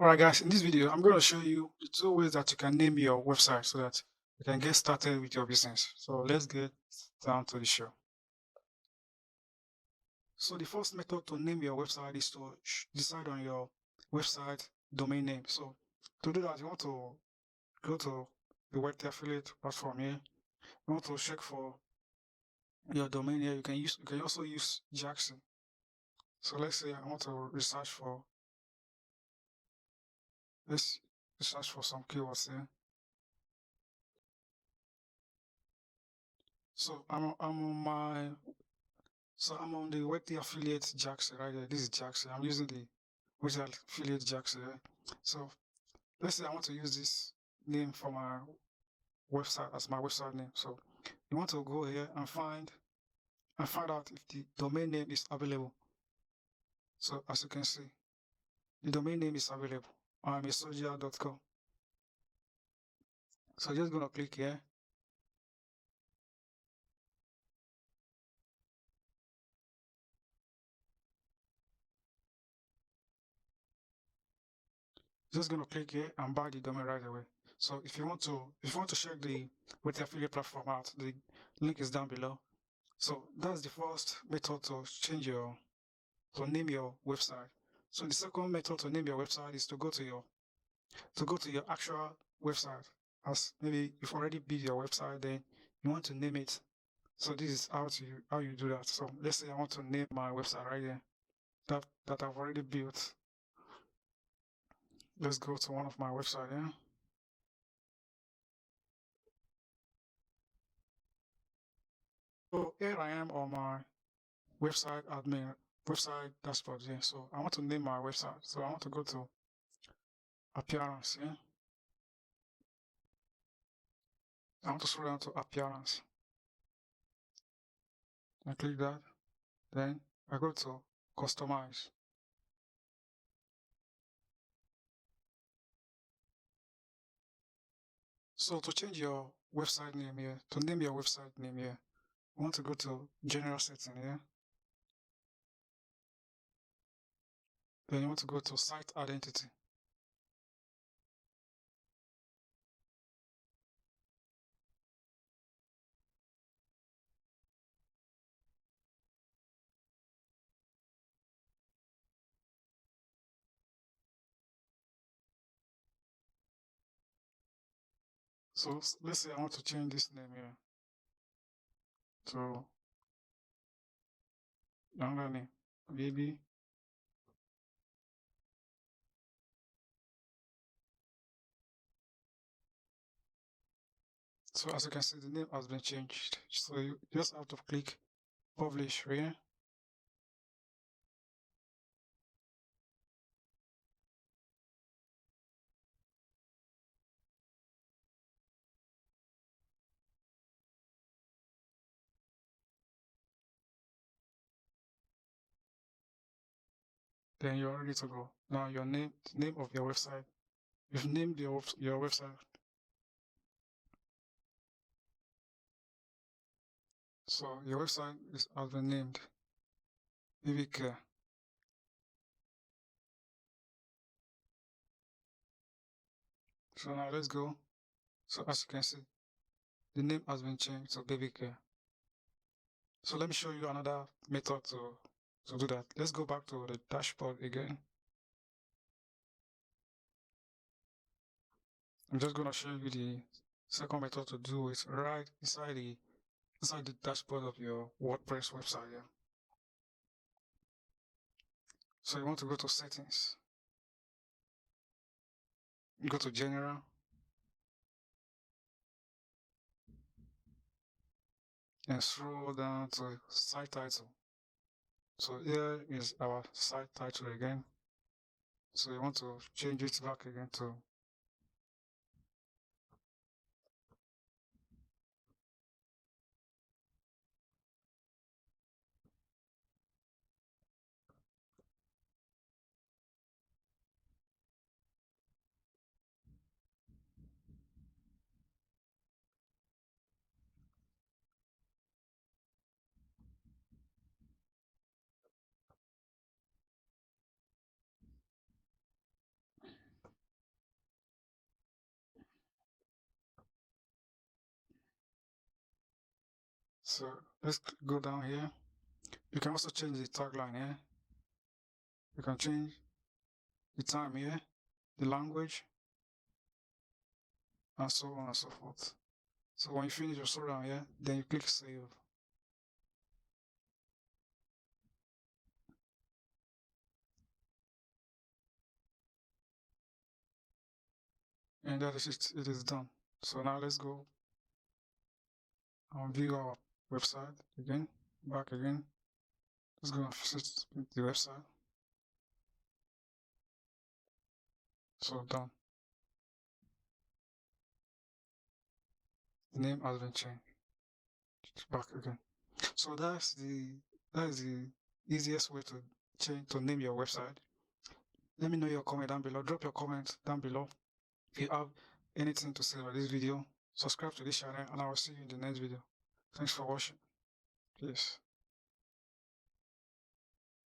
Alright guys, in this video, I'm going to show you the two ways that you can name your website so that you can get started with your business. So let's get down to the show. So the first method to name your website is to decide on your website domain name. So to do that, you want to go to the Webty Affiliate platform here. You want to check for your domain here. You can also use Jackson. So let's say I want to research for let's search for some keywords here. So I'm on the Webty Affiliate Jackson right there. This is Jackson. I'm using the Webty Affiliate Jackson. Right? So let's say I want to use this name for my website as my website name. So you want to go here and find out if the domain name is available. So as you can see, the domain name is available. I'm mesogia.com. So just gonna click here. Just gonna click here and buy the domain right away. So if you want to check the Webty Affiliate platform out, the link is down below. So that's the first method to name your website. So the second method to name your website is to go to your actual website. As maybe you've already built your website, then you want to name it. So this is how you do that. So let's say I want to name my website right here that I've already built. Let's go to one of my website here. So here I am on my website admin website dashboard here. So I want to name my website. So I want to go to appearance here. I want to scroll down to appearance. I click that. Then I go to customize. So to change your website name here, to name your website name here, you want to go to general setting here. Then you want to go to site identity. So let's say I want to change this name here to another name, maybe. So as you can see, the name has been changed. So you just have to click publish here. Then you're ready to go. Now your name, the name of your website. You've named your website. So your website has been named BBK. So now let's go. So as you can see, the name has been changed to Baby Care. So let me show you another method to do that. Let's go back to the dashboard again. I'm just gonna show you the second method to do it right inside the dashboard of your WordPress website here. So you want to go to settings. Go to general. And scroll down to site title. So here is our site title again. So you want to change it back again to So let's go down here. You can also change the tagline here. You can change the time here, the language, and so on and so forth. So when you finish your story down here, then you click save. And that is it. It is done. So now let's go and view our website again. Back again. Let's go and visit the website. So done. The name has been changed. Back again. So that is the easiest way to name your website. Let me know your comment down below. Drop your comment down below. If you have anything to say about this video, subscribe to this channel and I will see you in the next video. Thanks for watching. Peace.